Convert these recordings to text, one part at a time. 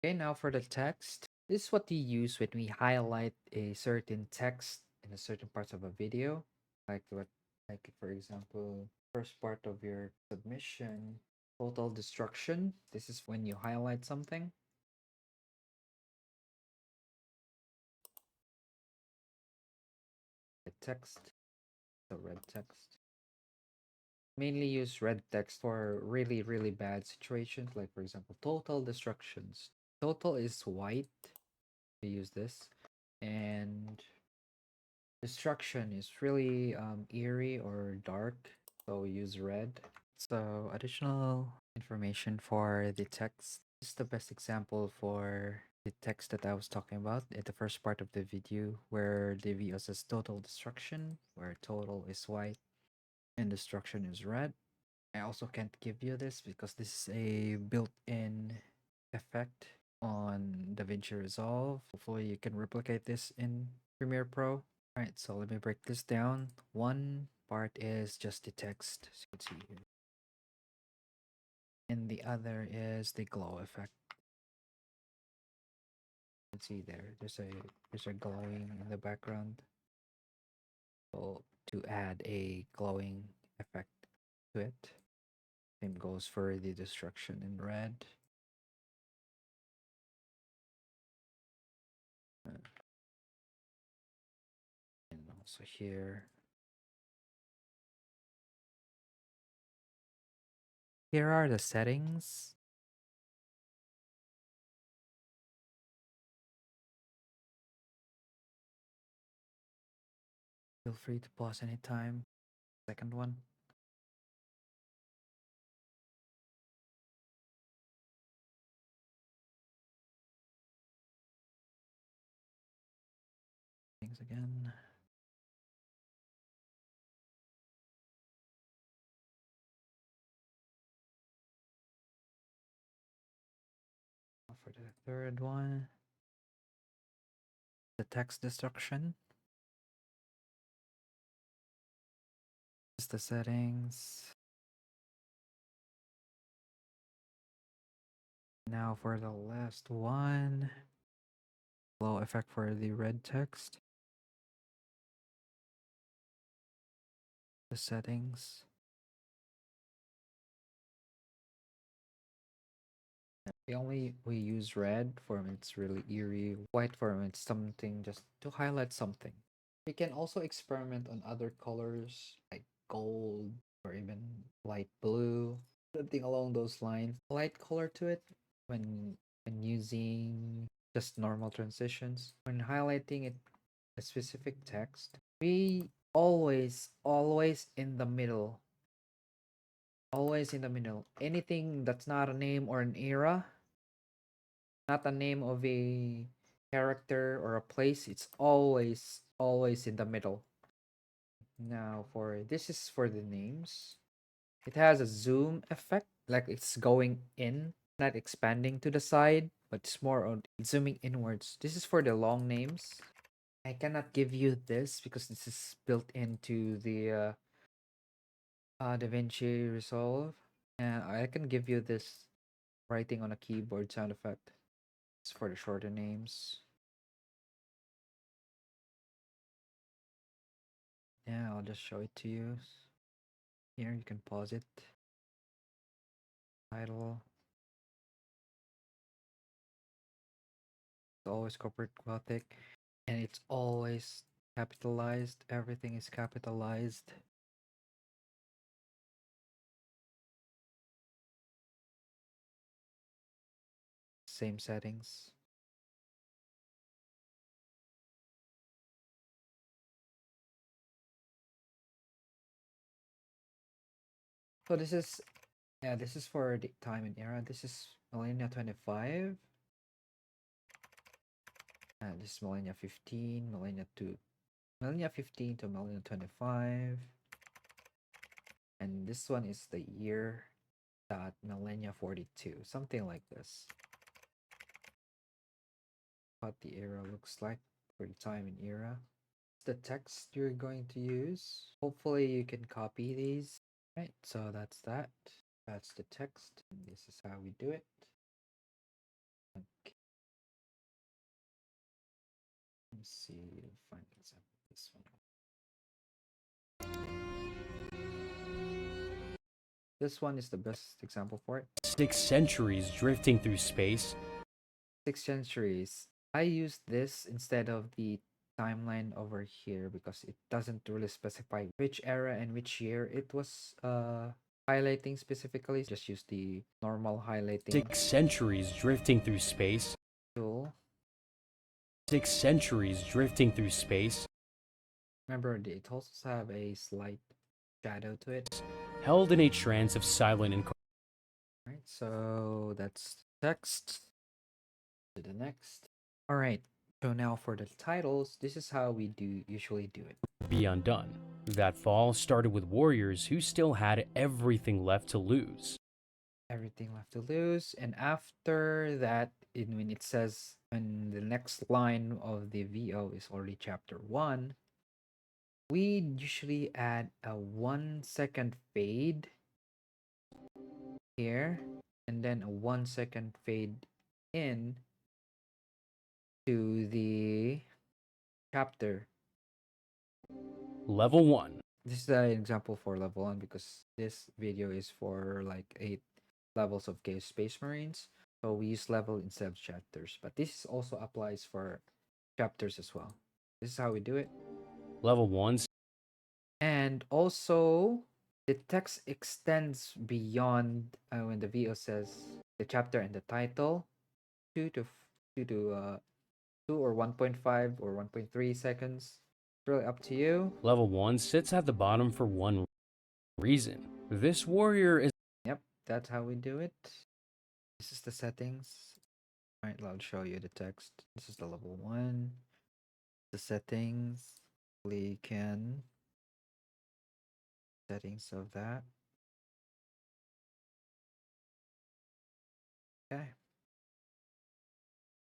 Okay, now for the text. This is what you use when we highlight a certain text in a certain parts of a video. Like for example, first part of your submission, total destruction. This is when you highlight something. The text, the red text. Mainly use red text for really, really bad situations, like for example, total destructions. Total is white. We use this. And destruction is really eerie or dark, so we use red. So additional information for the text. This is the best example for the text that I was talking about at the first part of the video, where the video says total destruction, where total is white and destruction is red. I also can't give you this because this is a built-in effect on DaVinci Resolve. Hopefully you can replicate this in Premiere Pro. Alright, so let me break this down. One part is just the text, as you can see here. And the other is the glow effect. You can see there's a glowing in the background. So to add a glowing effect to it. Same goes for the destruction in red. And also here. Here are the settings. Feel free to pause anytime. Second one. Things again. For the third one, the text destruction. Just the settings. Now for the last one, glow effect for the red text. The settings. We use red for when it's really eerie, white for when it's something just to highlight something. We can also experiment on other colors like gold or even light blue, something along those lines. Light color to it when using just normal transitions. When highlighting a specific text, we always in the middle. Always in the middle. Anything that's not a name or an era, not a name of a character or a place, it's always in the middle. Now for this is for the names. It has a zoom effect, like it's going in, not expanding to the side, but it's more on zooming inwards. This is for the long names. I cannot give you this because this is built into the DaVinci Resolve. And I can give you this writing on a keyboard sound effect. It's for the shorter names. Yeah, I'll just show it to you. Here, you can pause it. Title. It's always corporate Gothic. And it's always capitalized. Everything is capitalized. Same settings. So this is for the time and era. This is millennia 25. This is millennia 15, millennia 15 to millennia 25. And this one is the year dot millennia 42, something like this. What the era looks like for the time and era. The text you're going to use. Hopefully you can copy these. Right, so that's that. That's the text. And this is how we do it. Okay. see, find example. This one. This one is the best example for it. 6 centuries drifting through space. 6 centuries. I used this instead of the timeline over here because it doesn't really specify which era and which year it was highlighting specifically. Just use the normal highlighting 6 centuries drifting through space. tool. 6 centuries drifting through space. Remember, it also have a slight shadow to it. Held in a trance of silent and Alright, so that's text. To the next. Alright, so now for the titles, this is how we usually do it. be undone. That fall started with warriors who still had everything left to lose. Everything left to lose, and after that, when it says when the next line of the VO is already chapter 1, we usually add a 1 second fade here, and then a 1 second fade in to the chapter. Level 1. This is an example for level 1 because this video is for like 8 levels of Chaos Space Marines. So we use level instead of chapters. But this also applies for chapters as well. This is how we do it. Level 1. And also, the text extends beyond when the VO says the chapter and the title 2 to 2 to 2 or 1.5 or 1.3 seconds. It's really up to you. Level 1 sits at the bottom for one reason. This warrior is Yep, that's how we do it. This is the settings. Alright, I'll show you the text. This is the level 1. The settings. We can settings of that. Okay.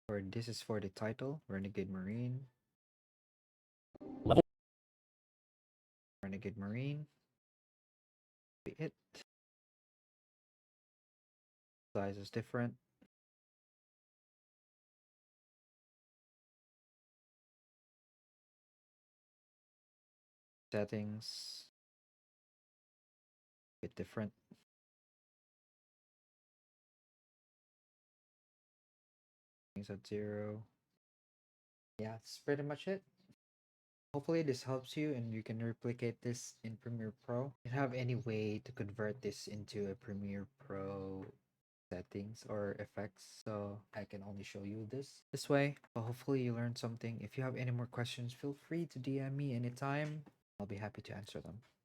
Or this is for the title, Renegade Marine. level Renegade Marine. Be it. Size is different. Settings. Bit different. Things at 0. Yeah, that's pretty much it. Hopefully this helps you and you can replicate this in Premiere Pro. If you have any way to convert this into a Premiere Pro settings or effects, so I can only show you this way. But hopefully you learned something. If you have any more questions, feel free to DM me anytime. I'll be happy to answer them.